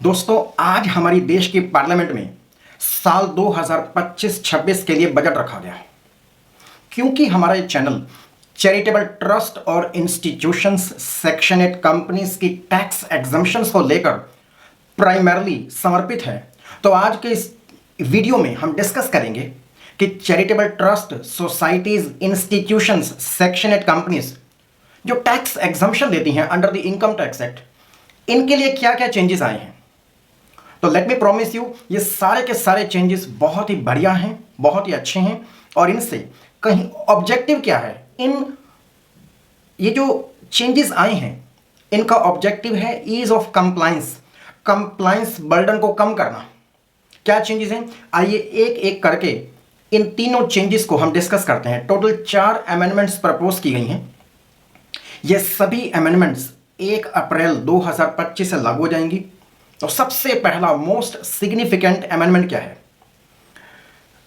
दोस्तों, आज हमारी देश की पार्लियामेंट में साल 2025-26 के लिए बजट रखा गया है। क्योंकि हमारा ये चैनल चैरिटेबल ट्रस्ट और इंस्टीट्यूशंस सेक्शन 8 कंपनीज की टैक्स एग्जम्पशंस को लेकर प्राइमरली समर्पित है, तो आज के इस वीडियो में हम डिस्कस करेंगे कि charitable trust, societies, institutions section 8 companies जो टैक्स एग्जम्पशन देती हैं under the income tax act, इनके लिए क्या क्या चेंजेस आए हैं। तो लेट मी प्रॉमिस यू, ये सारे के सारे चेंजेस बहुत ही बढ़िया हैं, बहुत ही अच्छे हैं। और इनसे कहीं ऑब्जेक्टिव क्या है, ये जो चेंजेस आए हैं इनका ऑब्जेक्टिव है ईज ऑफ कंप्लायंस बर्डन को कम करना। क्या चेंजेस हैं, आइए एक एक करके इन तीनों चेंजेस को हम डिस्कस करते हैं। टोटल 4 अमेंडमेंट्स प्रपोज की गई हैं। ये सभी अमेंडमेंट्स 1 अप्रैल 2025 से लागू हो जाएंगी। तो सबसे पहला मोस्ट सिग्निफिकेंट अमेंडमेंट क्या है?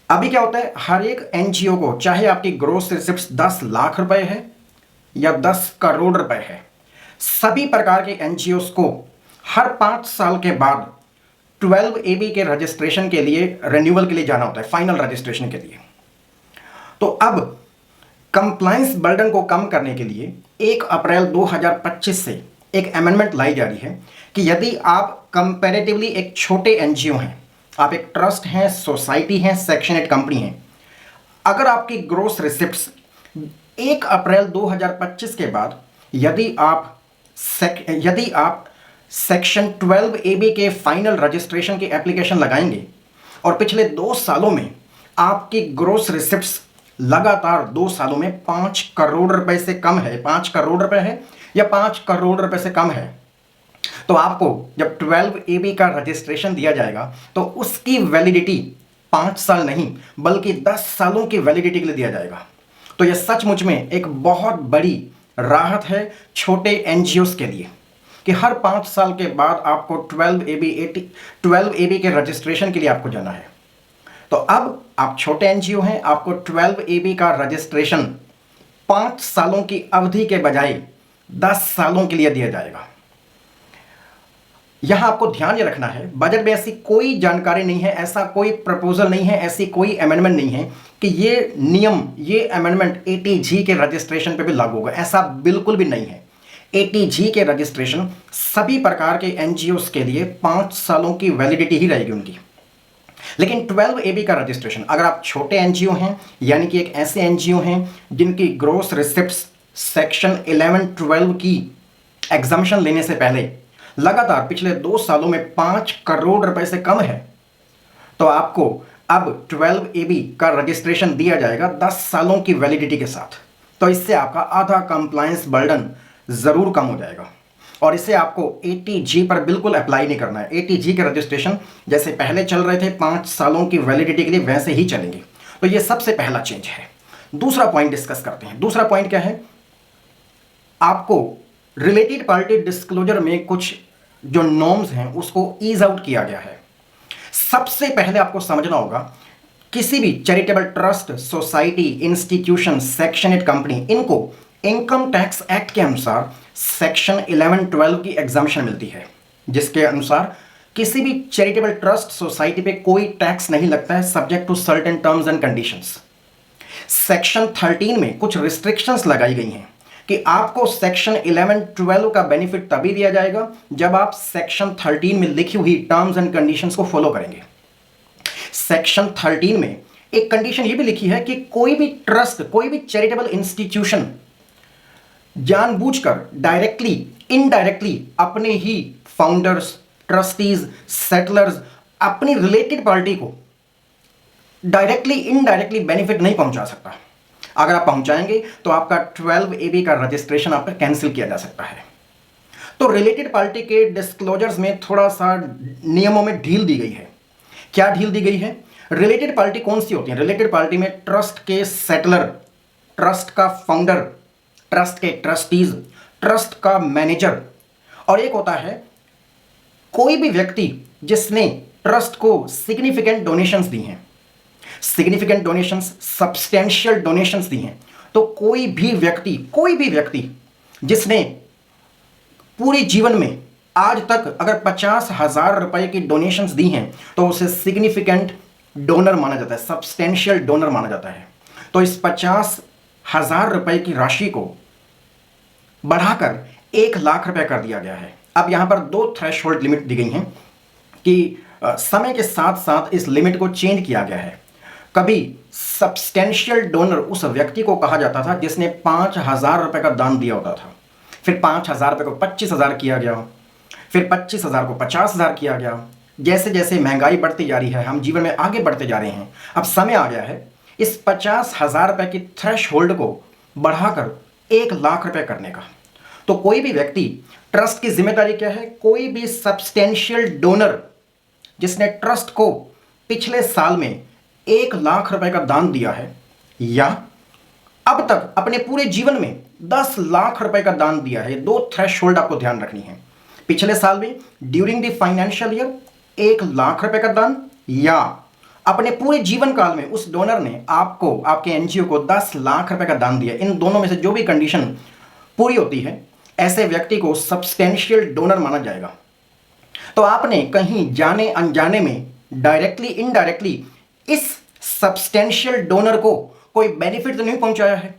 अभी क्या होता है, हर एक एनजीओ को, चाहे आपकी ग्रोस रिसिप्ट 10 लाख रुपए है या 10 करोड़ रुपए है, सभी प्रकार के एनजीओस को हर 5 साल के बाद 12AB के रजिस्ट्रेशन के लिए, रिन्यूअल के लिए जाना होता है, फाइनल रजिस्ट्रेशन के लिए। तो अब कंप्लायंस बर्डन को कम करने के लिए 1 अप्रैल 2025 से एक अमेंडमेंट लाई जा रही है कि यदि आप कंपैरेटिवली एक छोटे एनजीओ हैं, आप एक ट्रस्ट हैं, सोसाइटी हैं, सेक्शन 8 कंपनी हैं, अगर आपकी ग्रोस रिसिप्ट्स 1 अप्रैल 2025 के बाद यदि आप सेक्शन 12AB के फाइनल रजिस्ट्रेशन की एप्लीकेशन लगाएंगे और पिछले 2 सालों में आपकी ग्रोस रिसिप्ट्स लगातार 2 सालों में 5 करोड़ रुपए से कम है, 5 करोड़ रुपए है या 5 करोड़ रुपए से कम है, तो आपको जब 12AB का रजिस्ट्रेशन दिया जाएगा तो उसकी वैलिडिटी 5 साल नहीं बल्कि 10 सालों की वैलिडिटी के लिए दिया जाएगा। तो यह सचमुच में एक बहुत बड़ी राहत है छोटे एनजीओस के लिए कि हर 5 साल के बाद आपको 12AB के रजिस्ट्रेशन के लिए आपको जाना है। तो अब आप छोटे एनजीओ हैं, आपको 12AB का रजिस्ट्रेशन 5 सालों की अवधि के बजाय 10 सालों के लिए दिया जाएगा। यहां आपको ध्यान ये रखना है, बजट में ऐसी कोई जानकारी नहीं है, ऐसा कोई प्रपोजल नहीं है, ऐसी कोई अमेंडमेंट नहीं है कि ये नियम, ये अमेंडमेंट ATG के रजिस्ट्रेशन पे भी लागू होगा, ऐसा बिल्कुल भी नहीं है। ATG के रजिस्ट्रेशन सभी प्रकार के एनजीओस के लिए 5 सालों की वैलिडिटी ही रहेगी उनकी। लेकिन 12AB का रजिस्ट्रेशन, अगर आप छोटे एनजीओ हैं, यानी कि एक ऐसे एनजीओ हैं जिनकी ग्रोस रिसिप्ट्स सेक्शन 11-12 की एग्जम्पशन लेने से पहले लगातार पिछले 2 सालों में 5 करोड़ रुपए से कम है, तो आपको अब 12AB का रजिस्ट्रेशन दिया जाएगा 10 सालों की वैलिडिटी के साथ। तो इससे आपका आधा कंप्लायंस बर्डन जरूर कम हो जाएगा और इसे आपको ATG पर बिल्कुल अप्लाई नहीं करना है। ATG के रजिस्ट्रेशन जैसे पहले चल रहे थे 5 सालों की वैलिडिटी के लिए, वैसे ही चलेंगे। तो ये सबसे पहला चेंज है। दूसरा पॉइंट डिस्कस करते हैं। दूसरा पॉइंट क्या है, आपको रिलेटेड पार्टी डिस्क्लोजर में कुछ जो नॉर्म्स हैं उसको ईज आउट किया गया है। सबसे पहले आपको समझना होगा, किसी भी charitable trust, society, institution, section 8 company, इनको इनकम टैक्स एक्ट के अनुसार सेक्शन 11-12 की एग्जम्पशन मिलती है, जिसके अनुसार किसी भी चैरिटेबल ट्रस्ट, सोसाइटी पे कोई टैक्स नहीं लगता है, subject to certain terms and conditions. Section 13 में कुछ रिस्ट्रिक्शंस लगाई गई हैं कि आपको सेक्शन 11-12 का बेनिफिट तभी दिया जाएगा जब आप सेक्शन 13 में लिखी हुई टर्म्स एंड कंडीशंस को फॉलो करेंगे। सेक्शन 13 में एक कंडीशन ये भी लिखी है कि कोई भी ट्रस्ट, कोई भी चैरिटेबल इंस्टीट्यूशन जानबूझकर डायरेक्टली, इनडायरेक्टली अपने ही फाउंडर्स, ट्रस्टीज, सेटलर्स, अपनी रिलेटेड पार्टी को डायरेक्टली, इनडायरेक्टली बेनिफिट नहीं पहुंचा सकता। अगर आप पहुंचाएंगे तो आपका 12AB का रजिस्ट्रेशन आपका कैंसिल किया जा सकता है। तो रिलेटेड पार्टी के डिस्क्लोजर्स में थोड़ा सा नियमों में ढील दी गई है। क्या ढील दी गई है? रिलेटेड पार्टी कौन सी होती है? रिलेटेड पार्टी में ट्रस्ट के सेटलर, ट्रस्ट का फाउंडर, ट्रस्ट के ट्रस्टीज, ट्रस्ट का मैनेजर, और एक होता है कोई भी व्यक्ति जिसने ट्रस्ट को सिग्निफिकेंट डोनेशंस दी हैं, सिग्निफिकेंट डोनेशंस, सब्सटेंशियल डोनेशंस दी हैं। तो कोई भी व्यक्ति जिसने पूरे जीवन में आज तक अगर 50,000 रुपए की डोनेशंस दी हैं तो उसे सिग्निफिकेंट डोनर माना जाता है, सब्सटेंशियल डोनर माना जाता है। तो इस 50,000 रुपए की राशि को बढ़ाकर 1,00,000 रुपए कर दिया गया है। अब यहां पर दो थ्रेशहोल्ड लिमिट दी गई हैं कि समय के साथ साथ इस लिमिट को चेंज किया गया है। कभी सब्सटेंशियल डोनर उस व्यक्ति को कहा जाता था जिसने 5,000 रुपए का दान दिया होता था, फिर 5,000 रुपए को 25,000 किया गया, फिर 25,000 को 50,000 किया गया। जैसे जैसे महंगाई बढ़ती जा रही है, हम जीवन में आगे बढ़ते जा रहे हैं, अब समय आ गया है इस 50,000 रुपए की थ्रेशहोल्ड को बढ़ाकर 1,00,000 रुपए करने का। तो कोई भी व्यक्ति, ट्रस्ट की जिम्मेदारी क्या है, कोई भी सब्सटेंशियल डोनर जिसने ट्रस्ट को पिछले साल में 1,00,000 रुपए का दान दिया है या अब तक अपने पूरे जीवन में 10 लाख रुपए का दान दिया है, दो थ्रेशहोल्ड आपको ध्यान रखनी है। पिछले साल में ड्यूरिंग द फाइनेंशियल ईयर 1,00,000 रुपए का दान, या अपने पूरे जीवन काल में उस डोनर ने आपको, आपके एनजीओ को 10 लाख रुपए का दान दिया। इन दोनों में से जो भी कंडीशन पूरी होती है, ऐसे व्यक्ति को सब्सटेंशियल डोनर माना जाएगा। तो आपने कहीं जाने अनजाने में डायरेक्टली इनडायरेक्टली इस सब्सटेंशियल डोनर को कोई बेनिफिट तो नहीं पहुंचाया है।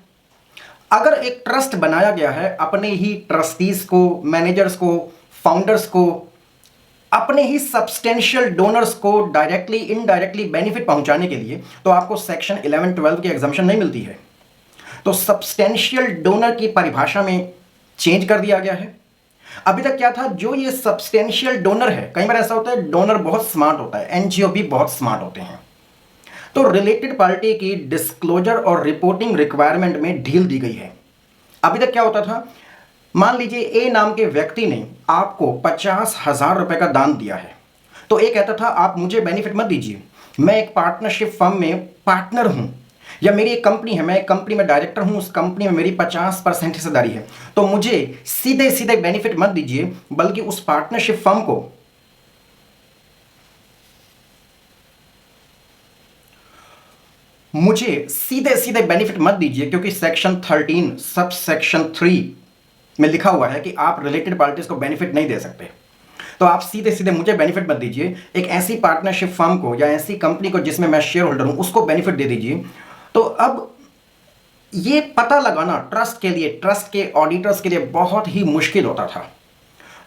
अगर एक ट्रस्ट बनाया गया है अपने ही ट्रस्टीज को, मैनेजर्स को, फाउंडर्स को, अपने ही सब्सटेंशियल डोनर्स को डायरेक्टली इनडायरेक्टली बेनिफिट पहुंचाने के लिए, तो आपको सेक्शन 11-12 की एग्जाम्पशन नहीं मिलती है। तो सब्सटेंशियल डोनर की परिभाषा में चेंज कर दिया गया है। अभी तक क्या था, जो ये सब्सटेंशियल डोनर है, कई बार ऐसा होता है डोनर बहुत स्मार्ट होता है, एनजीओ भी बहुत स्मार्ट होते हैं, तो रिलेटेड पार्टी की डिस्क्लोजर और रिपोर्टिंग रिक्वायरमेंट में ढील दी गई है। अभी तक क्या होता था, मान लीजिए ए नाम के व्यक्ति ने आपको 50,000 रुपए का दान दिया है, तो ए कहता था आप मुझे बेनिफिट मत दीजिए, मैं एक पार्टनरशिप फर्म में पार्टनर हूं, या मेरी एक कंपनी है, मैं एक कंपनी में डायरेक्टर हूं, उस कंपनी में मेरी 50% हिस्सेदारी है, तो मुझे सीधे सीधे बेनिफिट मत दीजिए, बल्कि उस पार्टनरशिप फर्म को मुझे सीधे सीधे बेनिफिट मत दीजिए, क्योंकि सेक्शन 13 सब सेक्शन 3 में लिखा हुआ है कि आप रिलेटेड पार्टीज को बेनिफिट नहीं दे सकते। तो आप सीधे सीधे मुझे बेनिफिट मत दीजिए, एक ऐसी पार्टनरशिप फर्म को या ऐसी कंपनी को जिसमें मैं शेयर होल्डर हूं, उसको बेनिफिट दे दीजिए। तो अब ये पता लगाना ट्रस्ट के लिए, ट्रस्ट के ऑडिटर्स के लिए बहुत ही मुश्किल होता था।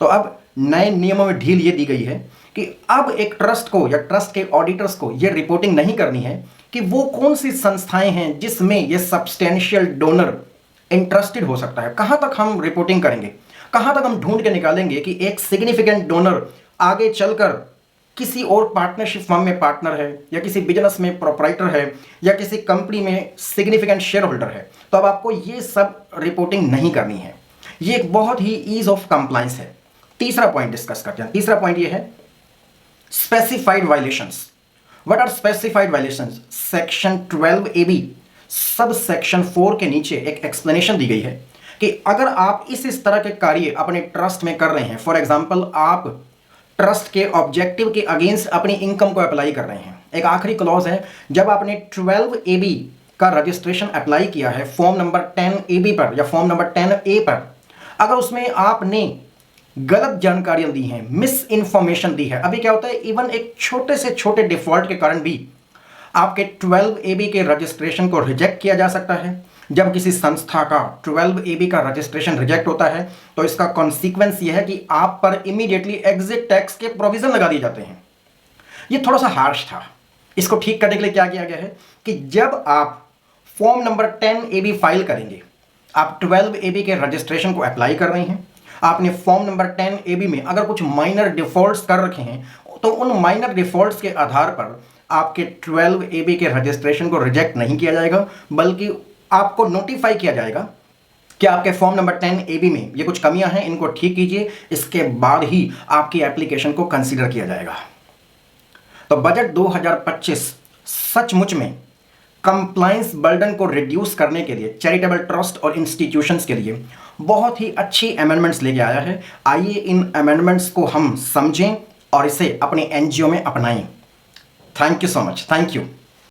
तो अब नए नियमों में ढील ये दी गई है कि अब एक ट्रस्ट को या ट्रस्ट के ऑडिटर्स को ये रिपोर्टिंग नहीं करनी है कि वो कौन सी संस्थाएं हैं जिसमें ये सब्सटेंशियल डोनर इंटरेस्टेड हो सकता है। कहां तक हम रिपोर्टिंग करेंगे, कहां तक हम ढूंढ के निकालेंगे कि एक सिग्निफिकेंट डोनर आगे चलकर किसी और पार्टनरशिप फर्म में पार्टनर है, या किसी बिजनेस में प्रोप्राइटर है, या किसी कंपनी में सिग्निफिकेंट शेयर होल्डर है। तो अब आपको ये सब रिपोर्टिंग नहीं करनी है। ये एक बहुत ही ईज ऑफ कंप्लायंस है। तीसरा पॉइंट डिस्कस करते हैं। तीसरा पॉइंट ये है specified violations. What are specified violations? Section 12AB sub section 4 के नीचे एक एक्सप्लेनेशन दी गई है कि अगर आप इस तरह के कार्य अपने ट्रस्ट में कर रहे हैं, फॉर एग्जांपल आप ट्रस्ट के ऑब्जेक्टिव के अगेंस्ट अपनी इनकम को अप्लाई कर रहे हैं। एक आखिरी क्लॉज है, जब आपने 12AB का रजिस्ट्रेशन अप्लाई किया है फॉर्म नंबर 10AB पर या फॉर्म नंबर 10A पर, अगर उसमें आपने गलत जानकारियां दी हैं, मिस इन्फॉर्मेशन दी है, अभी क्या होता है, इवन एक छोटे से छोटे डिफॉल्ट के कारण भी आपके 12AB के रजिस्ट्रेशन को रिजेक्ट किया जा सकता है। जब किसी संस्था का 12AB का रजिस्ट्रेशन रिजेक्ट होता है तो इसका कॉन्सिक्वेंस यह है कि आप पर इमीडिएटली एग्जिट टैक्स के प्रोविजन लगा दिए जाते हैं। ये थोड़ा सा हार्श था। इसको ठीक करने के लिए क्या किया गया है कि जब आप फॉर्म नंबर 10AB फाइल करेंगे, आप 12AB के रजिस्ट्रेशन को अप्लाई कर रहे हैं, आपने फॉर्म नंबर 10AB में अगर कुछ माइनर डिफॉल्ट्स कर रखे हैं, तो उन माइनर डिफॉल्ट्स के आधार पर आपके 12AB के रजिस्ट्रेशन को रिजेक्ट नहीं किया जाएगा, बल्कि आपको नोटिफाई किया जाएगा कि आपके फॉर्म नंबर 10AB में ये कुछ कमियां हैं, इनको ठीक कीजिए। इसके बाद ही आपकी एप्लीकेशन को कंसीडर किया जाएगा। तो बजट 2025 सचमुच में कंप्लायंस बर्डन को रिड्यूस करने के लिए चैरिटेबल ट्रस्ट और इंस्टीट्यूशंस के लिए बहुत ही अच्छी अमेंडमेंट्स लेके आया है। आइए इन अमेंडमेंट्स को हम समझें और इसे अपने एनजीओ में अपनाएं। Thank you so much. Thank you.